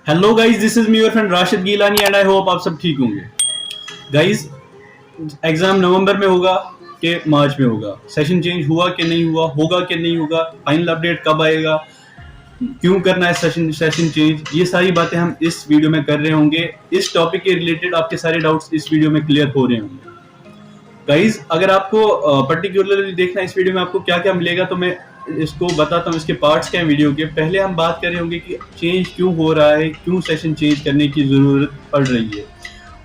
Hello guys, this is me your friend Rashid Gilani and I hope आप सब ठीक होंगे। गाइस, एग्जाम नवंबर में होगा कि मार्च में होगा? सेशन चेंज हुआ कि नहीं हुआ, होगा कि नहीं होगा, फाइनल अपडेट कब आएगा, क्यों करना है सेशन चेंज, ये सारी बातें हम इस वीडियो में कर रहे होंगे। इस टॉपिक के रिलेटेड आपके सारे डाउट्स इस वीडियो में क्लियर हो रहे होंगे। गाइज, अगर आपको पर्टिकुलरली देखना है इस वीडियो में आपको क्या क्या मिलेगा, तो मैं इसको बताता हूँ। इसके पार्ट्स क्या हैं वीडियो के। पहले हम बात कर रहे होंगे कि चेंज क्यों हो रहा है, क्यों सेशन चेंज करने की जरूरत पड़ रही है,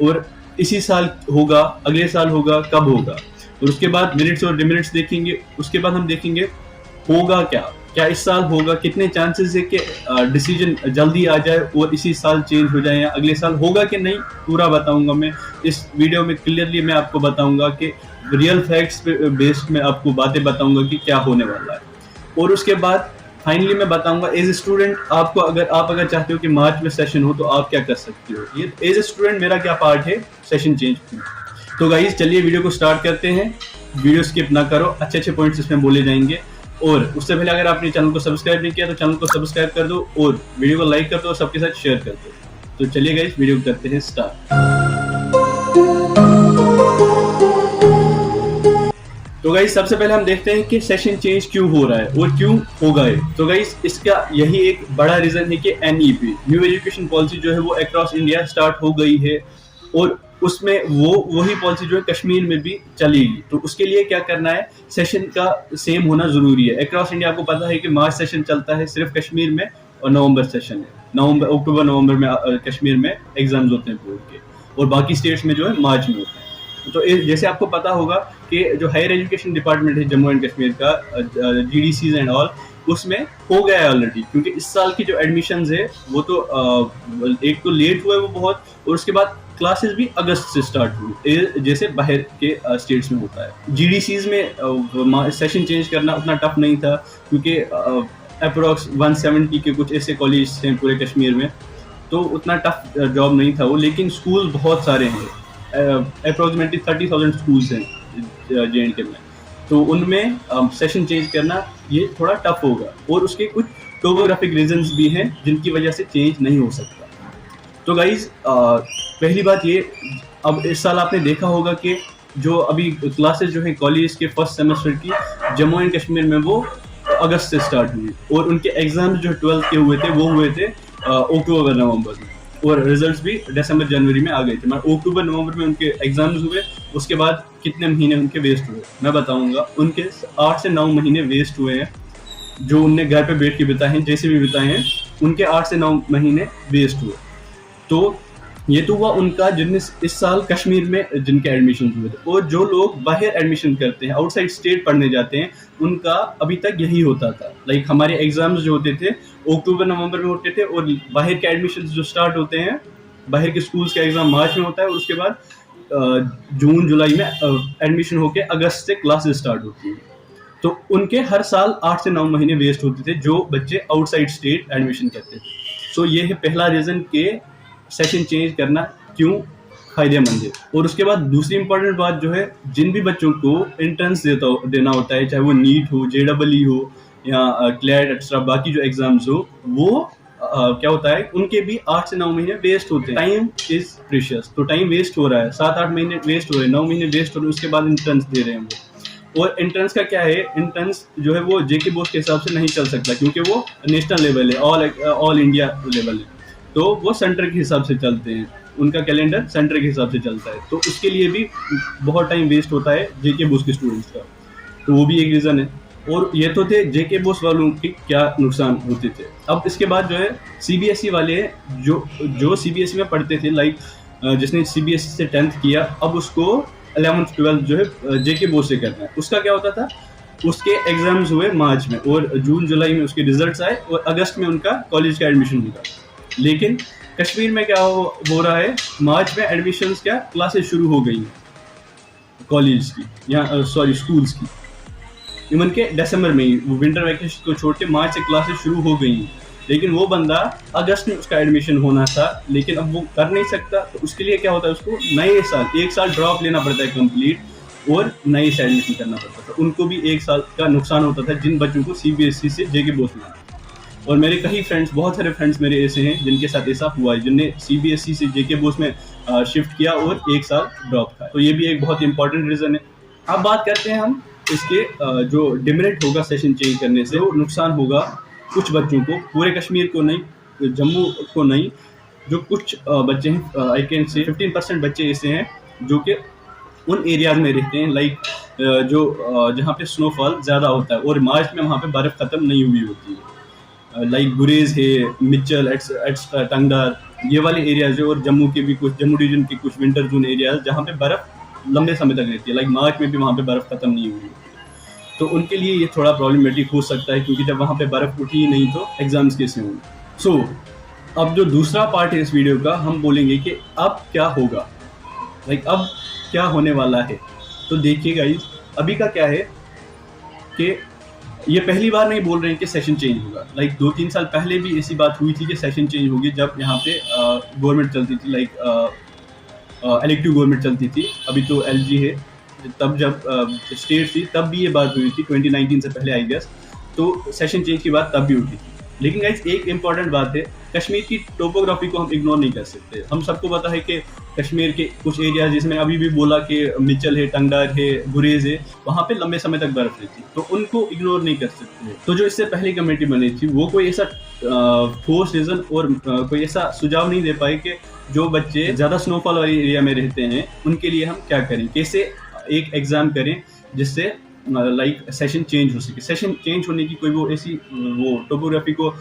और इसी साल होगा, अगले साल होगा, कब होगा। और उसके बाद मिनट्स और डिमिनट्स देखेंगे। उसके बाद हम देखेंगे होगा क्या, क्या इस साल होगा, कितने चांसेस है कि डिसीजन जल्दी आ जाए और इसी साल चेंज हो जाए या अगले साल होगा कि नहीं, पूरा बताऊंगा मैं इस वीडियो में। क्लियरली मैं आपको बताऊंगा कि रियल फैक्ट्स पे बेस्ड में आपको बातें बताऊंगा कि क्या होने वाला है। और उसके बाद फाइनली मैं बताऊंगा एज ए स्टूडेंट आपको, अगर चाहते हो कि मार्च में सेशन हो तो आप क्या कर सकते हो। ये एज ए स्टूडेंट मेरा क्या पार्ट है सेशन चेंज में। तो गाइस, चलिए वीडियो को स्टार्ट करते हैं। वीडियो स्किप ना करो, अच्छे अच्छे पॉइंट्स इसमें बोले जाएंगे। और उससे पहले अगर आपने चैनल को सब्सक्राइब नहीं किया तो चैनल को सब्सक्राइब कर दो और वीडियो को लाइक कर दो और सबके साथ शेयर कर दो। तो चलिए गाइस, वीडियो करते हैं स्टार्ट। तो गाइस, सबसे पहले हम देखते हैं कि सेशन चेंज क्यों हो रहा है और क्यों होगा ये। तो गाइस, इसका यही एक बड़ा रीजन है कि एनईपी न्यू एजुकेशन पॉलिसी जो है वो अक्रॉस इंडिया स्टार्ट हो गई है, और उसमें वही पॉलिसी जो है कश्मीर में भी चलेगी। तो उसके लिए क्या करना है, सेशन का सेम होना जरूरी है। अक्रॉस इंडिया आपको पता है कि मार्च सेशन चलता है सिर्फ कश्मीर में, और नवंबर सेशन है, अक्टूबर नवंबर में कश्मीर में एग्जाम्स होते हैं बोर्ड के, और बाकी स्टेट्स में जो है मार्च में होते हैं। तो जैसे आपको पता होगा कि जो हायर एजुकेशन डिपार्टमेंट है जम्मू एंड कश्मीर का, जीडीसीज एंड ऑल, उसमें हो गया है ऑलरेडी। क्योंकि इस साल की जो एडमिशंस है वो तो एक तो लेट हुआ है वो बहुत, और उसके बाद क्लासेस भी अगस्त से स्टार्ट हुई जैसे बाहर के स्टेट्स में होता है। जीडीसीज में सेशन चेंज करना उतना टफ नहीं था, क्योंकि अप्रोक्स 170 के कुछ ऐसे कॉलेज हैं पूरे कश्मीर में, तो उतना टफ जॉब नहीं था वो। लेकिन स्कूल बहुत सारे हैं, अप्रोक्सीमेटली 30,000 स्कूल्स हैं JNK में, तो उनमें सेशन चेंज करना ये थोड़ा टफ होगा। और उसके कुछ टोपोग्राफिक रीजंस भी हैं जिनकी वजह से चेंज नहीं हो सकता। तो गाइज, पहली बात ये, अब इस साल आपने देखा होगा कि जो अभी क्लासेस जो है कॉलेज के फर्स्ट सेमेस्टर की जम्मू एंड कश्मीर में, वो अगस्त से स्टार्ट हुई, और उनके एग्जाम्स जो 12th के हुए थे वो हुए थे अक्टूबर नवंबर में, और रिजल्ट्स भी दिसंबर जनवरी में आ गए थे। मतलब अक्टूबर नवंबर में उनके एग्जाम्स हुए, उसके बाद कितने महीने उनके वेस्ट हुए मैं बताऊंगा। उनके 8 से 9 महीने वेस्ट हुए हैं, जो उनने घर पे बैठ के बिताए हैं, जैसे भी बिताए हैं, उनके 8 से 9 महीने वेस्ट हुए। तो ये तो हुआ उनका जिनने इस साल कश्मीर में जिनके एडमिशन हुए थे। और जो लोग बाहर एडमिशन करते हैं, आउटसाइड स्टेट पढ़ने जाते हैं, उनका अभी तक यही होता था। लाइक हमारे एग्जाम्स जो होते थे अक्टूबर नवंबर में होते थे, और बाहर के एडमिशन जो स्टार्ट होते हैं, बाहर के स्कूल्स का एग्जाम मार्च में होता है, और उसके बाद जून जुलाई में एडमिशन होके अगस्त से क्लासेस स्टार्ट होती है। तो उनके हर साल 8 से 9 महीने वेस्ट होते थे जो बच्चे आउटसाइड स्टेट एडमिशन करते थे। सो ये है पहला रीजन के सेशन चेंज करना क्यों फायदेमंद है। और उसके बाद दूसरी इंपॉर्टेंट बात जो है, जिन भी बच्चों को एंट्रेंस देना होता है, चाहे वो नीट हो, JEE हो या क्लैट एक्स्ट्रा, बाकी जो एग्जाम्स हो, वो क्या होता है, उनके भी 8 से 9 महीने वेस्ट होते हैं। टाइम इज प्रीशियस, तो टाइम वेस्ट हो रहा है, 7-8 महीने वेस्ट हो रहे हैं, 9 महीने वेस्ट हो रहे हैं, उसके बाद एंट्रेंस दे रहे हैं वो। और एंट्रेंस का क्या है, एंट्रेंस जो है वो JK बोर्ड के हिसाब से नहीं चल सकता, क्योंकि वो नेशनल लेवल है, ऑल इंडिया लेवल है, तो वो सेंटर के हिसाब से चलते हैं, उनका कैलेंडर सेंटर के हिसाब से चलता है। तो उसके लिए भी बहुत टाइम वेस्ट होता है JK बोस के स्टूडेंट्स का, तो वो भी एक रीज़न है। और ये तो थे JK बोस वालों की क्या नुकसान होते थे। अब इसके बाद जो है CBSE वाले, जो CBSE में पढ़ते थे, लाइक जिसने CBSE से 10th किया, अब उसको 11th 12th जो है JK बोस से करना है। उसका क्या होता था, उसके एग्जाम्स हुए मार्च में, और जून जुलाई में उसके रिजल्ट्स आए, और अगस्त में उनका कॉलेज का एडमिशन हुआ। लेकिन कश्मीर में क्या हो रहा है, मार्च में एडमिशन्स क्या क्लासेस शुरू हो गई हैं कॉलेज की, या स्कूल्स की। इवन के दिसंबर में ही, विंटर वैकेशन को छोड़ के मार्च से क्लासेस शुरू हो गई हैं। लेकिन वो बंदा अगस्त में उसका एडमिशन होना था, लेकिन अब वो कर नहीं सकता। तो उसके लिए क्या होता है, उसको नए साल 1 साल ड्रॉप लेना पड़ता है कंप्लीट, और नए से एडमिशन करना पड़ता था। उनको भी 1 साल का नुकसान होता था जिन बच्चों को CBSE से JK बोस में। और मेरे कई फ्रेंड्स, बहुत सारे फ्रेंड्स मेरे ऐसे हैं जिनके साथ ऐसा हुआ है, जिनने सीबीएसई से जेके बोर्ड में शिफ्ट किया और 1 साल ड्रॉप खाया। तो ये भी एक बहुत इंपॉर्टेंट रीज़न है। अब बात करते हैं हम इसके जो डिमेरिट होगा सेशन चेंज करने से, वो नुकसान होगा कुछ बच्चों को, पूरे कश्मीर को नहीं, जम्मू को नहीं, जो कुछ बच्चे हैं, आई कैन से 15% बच्चे ऐसे हैं जो कि उन एरियाज में रहते हैं, लाइक जो जहाँ पे स्नोफॉल ज़्यादा होता है और मार्च में वहाँ पे बर्फ़ ख़त्म नहीं हुई होती है, लाइक गुरेज है, मिचल टंगदार, ये वाले एरियाज है, और जम्मू के भी कुछ, जम्मू डिवीजन के कुछ विंटर जोन एरियाज जहाँ पे बर्फ़ लंबे समय तक रहती है, लाइक मार्च में भी वहाँ पे बर्फ़ ख़त्म नहीं हुई होती है। तो उनके लिए ये थोड़ा प्रॉब्लमेटिक हो सकता है, क्योंकि जब वहाँ पे बर्फ़ उठी ही नहीं तो एग्ज़ाम्स कैसे होंगे। सो अब जो दूसरा पार्ट है इस वीडियो का, हम बोलेंगे कि अब क्या होगा, लाइक अब क्या होने वाला है। तो देखिए गाइस, अभी का क्या है कि ये पहली बार नहीं बोल रहे हैं कि सेशन चेंज होगा, लाइक 2-3 साल पहले भी ऐसी बात हुई थी कि सेशन चेंज होगी, जब यहाँ पे गवर्नमेंट चलती थी, लाइक इलेक्टिव गवर्नमेंट चलती थी, अभी तो एलजी है, तब जब स्टेट थी तब भी ये बात हुई थी 2019 से पहले आई गेस, तो सेशन चेंज की बात तब भी उठी थी। लेकिन गाइस एक इम्पॉर्टेंट बात है, कश्मीर की टोपोग्राफी को हम इग्नोर नहीं कर सकते। हम सबको पता है कि कश्मीर के कुछ एरिया, जिसमें अभी भी बोला कि मिचल है, टंगदार है, गुरेज है, वहाँ पे लंबे समय तक बर्फ रहती, तो उनको इग्नोर नहीं कर सकते। तो जो इससे पहले कमेटी बनी थी, वो कोई ऐसा ठोस रीजन और कोई ऐसा सुझाव नहीं दे पाए कि जो बच्चे ज़्यादा स्नोफॉल वाले एरिया में रहते हैं उनके लिए हम क्या करें, कैसे एक एग्ज़ाम करें जिससे लाइक सेशन चेंज हो सके। सेशन चेंज होने की कोई वो ऐसी वो टोपोग्राफी को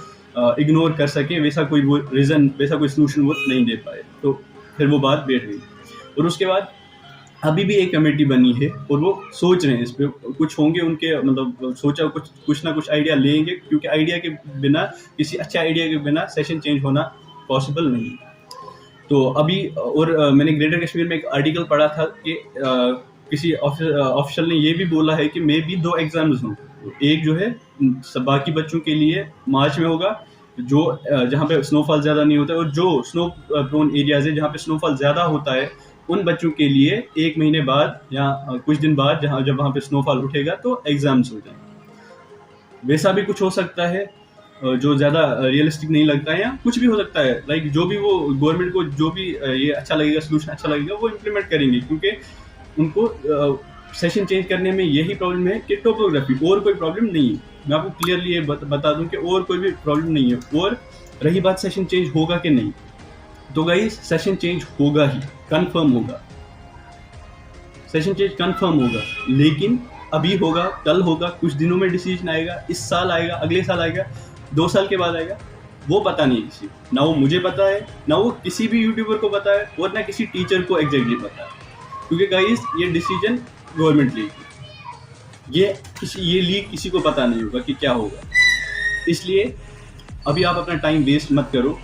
इग्नोर कर सके, वैसा कोई वो रीज़न, वैसा कोई सोल्यूशन वो नहीं दे पाए, तो फिर वो बात बैठ गई। और उसके बाद अभी भी एक कमेटी बनी है और वो सोच रहे हैं इस पर, कुछ होंगे उनके, मतलब सोचा कुछ ना कुछ आइडिया लेंगे, क्योंकि आइडिया के बिना, किसी अच्छे आइडिया के बिना सेशन चेंज होना पॉसिबल नहीं। तो अभी और मैंने ग्रेटर कश्मीर में एक आर्टिकल पढ़ा था कि किसी ऑफिशियल ने ये भी बोला है कि मे भी 2 एग्जाम्स हों, एक जो है बाकी बच्चों के लिए मार्च में होगा, जो जहाँ पे स्नोफॉल ज़्यादा नहीं होता है, और जो स्नो प्रोन एरियाज है जहाँ पे स्नोफॉल ज़्यादा होता है, उन बच्चों के लिए 1 महीने बाद या कुछ दिन बाद, जब वहाँ पे स्नोफॉल उठेगा तो एग्ज़ाम्स हो जाएंगे। वैसा भी कुछ हो सकता है जो ज़्यादा रियलिस्टिक नहीं लगता है, या कुछ भी हो सकता है, लाइक जो भी वो गवर्नमेंट को जो भी ये अच्छा लगेगा, सोल्यूशन अच्छा लगेगा, वो इम्प्लीमेंट करेंगे, क्योंकि उनको सेशन चेंज करने में यही प्रॉब्लम है कि टोपोग्राफी, और कोई प्रॉब्लम नहीं है। मैं आपको क्लियरली ये बता दूं कि और कोई भी प्रॉब्लम नहीं है। और रही बात सेशन चेंज होगा कि नहीं, तो गाइस सेशन चेंज होगा ही, कंफर्म होगा, सेशन चेंज कंफर्म होगा, लेकिन अभी होगा, कल होगा, कुछ दिनों में डिसीजन आएगा, इस साल आएगा, अगले साल आएगा, 2 साल के बाद आएगा, वो पता नहीं किसी को, ना वो मुझे पता है, ना वो किसी भी यूट्यूबर को पता है, और ना किसी टीचर को एग्जैक्टली पता है, क्योंकि गाइस ये डिसीजन गवर्नमेंट लेगी, ये लीग किसी को पता नहीं होगा कि क्या होगा। इसलिए अभी आप अपना टाइम वेस्ट मत करो,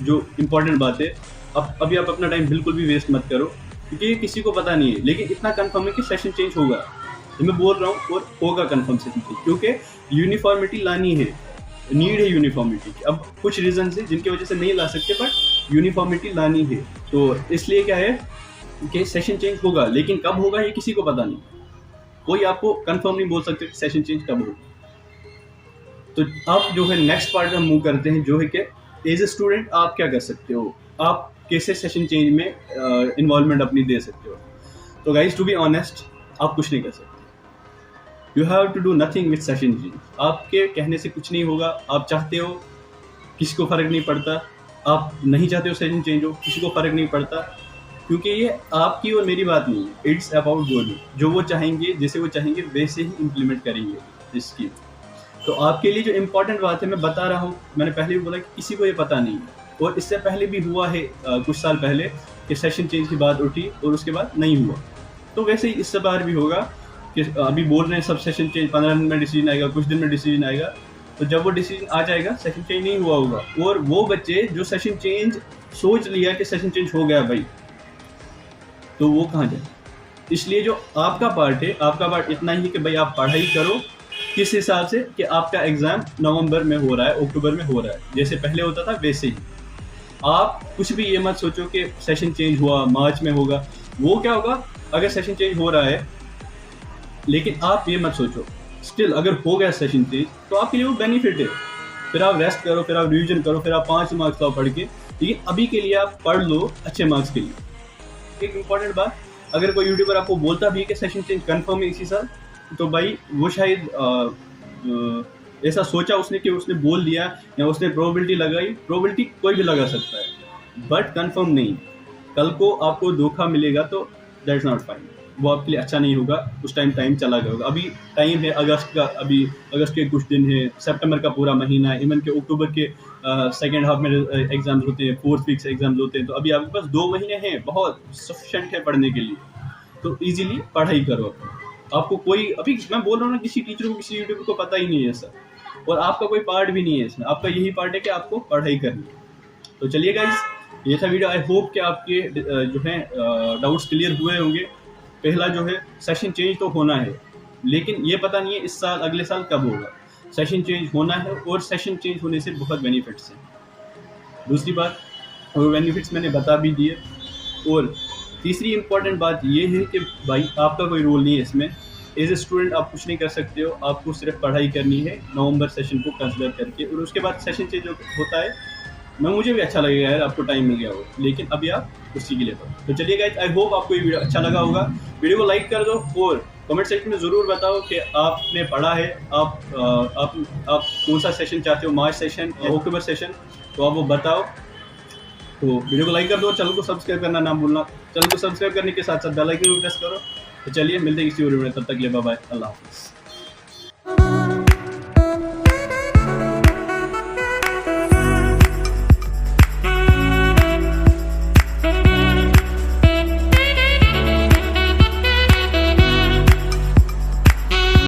जो इम्पोर्टेंट बात है, अभी आप अपना टाइम बिल्कुल भी वेस्ट मत करो, क्योंकि ये किसी को पता नहीं है। लेकिन इतना कंफर्म है कि सेशन चेंज होगा, ये मैं बोल रहा हूँ, और होगा कंफर्म सेशन चेंज, क्योंकि यूनिफॉर्मिटी लानी है, नीड है यूनिफॉर्मिटी की। अब कुछ रीजन है जिनकी वजह से नहीं ला सकते, बट यूनिफॉर्मिटी लानी है, तो इसलिए क्या है कि सेशन चेंज होगा, लेकिन कब होगा ये किसी को पता नहीं, कोई आपको कंफर्म नहीं बोल सकते कि सेशन चेंज कब होगा। तो अब जो है नेक्स्ट पार्ट हम मूव करते हैं, जो है कि एज ए स्टूडेंट आप क्या कर सकते हो, आप कैसे सेशन चेंज में इन्वॉल्वमेंट अपनी दे सकते हो। तो गाइज टू बी ऑनेस्ट, आप कुछ नहीं कर सकते, you have to do nothing with session change. आपके कहने से कुछ नहीं होगा, आप चाहते हो किसी को फ़र्क नहीं पड़ता, आप नहीं चाहते हो सेशन चेंज हो, किसी को फ़र्क नहीं पड़ता, क्योंकि ये आपकी और मेरी बात नहीं है, इट्स अबाउट गवर्नमेंट। जो वो चाहेंगे, जैसे वो चाहेंगे वैसे ही इम्प्लीमेंट करेंगे इस स्कीम। तो आपके लिए जो इम्पोर्टेंट बात है मैं बता रहा हूँ, मैंने पहले भी बोला कि किसी को ये पता नहीं है, और इससे पहले भी हुआ है कुछ साल पहले कि सेशन चेंज की बात उठी और उसके बाद नहीं हुआ। तो वैसे ही इस बार भी होगा कि अभी बोल रहे हैं सब सेशन चेंज 15 दिन में डिसीजन आएगा, कुछ दिन में डिसीजन आएगा, तो जब वो डिसीजन आ जाएगा सेशन चेंज नहीं हुआ होगा। और वो बच्चे जो सेशन चेंज सोच लिया कि सेशन चेंज हो गया भाई, तो वो कहाँ जाए। इसलिए जो आपका पार्ट है, आपका पार्ट इतना ही कि भाई आप पढ़ाई करो किस हिसाब से कि आपका एग्ज़ाम नवंबर में हो रहा है, अक्टूबर में हो रहा है, जैसे पहले होता था वैसे ही। आप कुछ भी ये मत सोचो कि सेशन चेंज हुआ मार्च में होगा, वो क्या होगा अगर सेशन चेंज हो रहा है, लेकिन आप ये मत सोचो, स्टिल अगर हो गया सेशन चेंज तो आपके लिए वो बेनिफिट है, फिर आप रेस्ट करो, फिर आप रिवीजन करो, फिर आप 5 मार्क्स लाओ पढ़ के। लेकिन अभी के लिए आप पढ़ लो अच्छे मार्क्स के लिए। एक इम्पॉर्टेंट बात, अगर कोई यूट्यूबर आपको बोलता भी है कि सेशन चेंज कंफर्म है इसी साल, तो भाई वो शायद ऐसा सोचा उसने कि उसने बोल दिया या उसने प्रोबेबिलिटी लगाई। प्रोबेबिलिटी कोई भी लगा सकता है, बट कंफर्म नहीं। कल को आपको धोखा मिलेगा तो दैट्स नॉट फाइन, वो आपके लिए अच्छा नहीं होगा। उस टाइम चला गया होगा। अभी टाइम है अगस्त का, अभी अगस्त के कुछ दिन है, सितंबर का पूरा महीना है, इवन के अक्टूबर के सेकेंड हाफ में एग्जाम्स होते हैं, 4th वीक से एग्जाम्स होते हैं। तो अभी आपके पास 2 महीने हैं, बहुत सफिशेंट है पढ़ने के लिए। तो इजीली पढ़ाई करो। आपको कोई, अभी मैं बोल रहा हूँ ना, किसी टीचर को, किसी यूट्यूबर को पता ही नहीं है सर, और आपका कोई पार्ट भी नहीं है इसमें। आपका यही पार्ट है कि आपको पढ़ाई करनी है। तो चलिए गाइस, ये था वीडियो। आई होप कि आपके जो है डाउट्स क्लियर हुए होंगे। पहला जो है, सेशन चेंज तो होना है, लेकिन ये पता नहीं है इस साल अगले साल कब होगा। सेशन चेंज होना है, और सेशन चेंज होने से बहुत बेनिफिट्स हैं। दूसरी बात, और बेनिफिट्स मैंने बता भी दिए। और तीसरी इंपॉर्टेंट बात ये है कि भाई आपका कोई रोल नहीं है इसमें। एज ए स्टूडेंट आप कुछ नहीं कर सकते हो, आपको सिर्फ पढ़ाई करनी है नवंबर सेशन को कंसिडर करके। और उसके बाद सेशन चेंज होता है, मुझे भी अच्छा लगेगा यार, आपको टाइम मिल गया हो, लेकिन अभी आप उसी के लिए पढ़ो। तो चलिए गाइस, आई होप आपको ये वीडियो अच्छा लगा होगा। वीडियो को लाइक कर दो, और कमेंट सेक्शन में ज़रूर बताओ कि आपने पढ़ा है, आप कौन सा सेशन चाहते हो, मार्च सेशन या अक्टूबर सेशन, तो आप वो बताओ। तो वीडियो को लाइक कर दो, चैनल को सब्सक्राइब करना ना भूलना। चैनल को सब्सक्राइब करने के साथ साथ बेल आइकन भी प्रेस करो। तो चलिए मिलते हैं किसी और वीडियो में, तब तक के लिए बाय बाय, अल्लाह हाफिज़।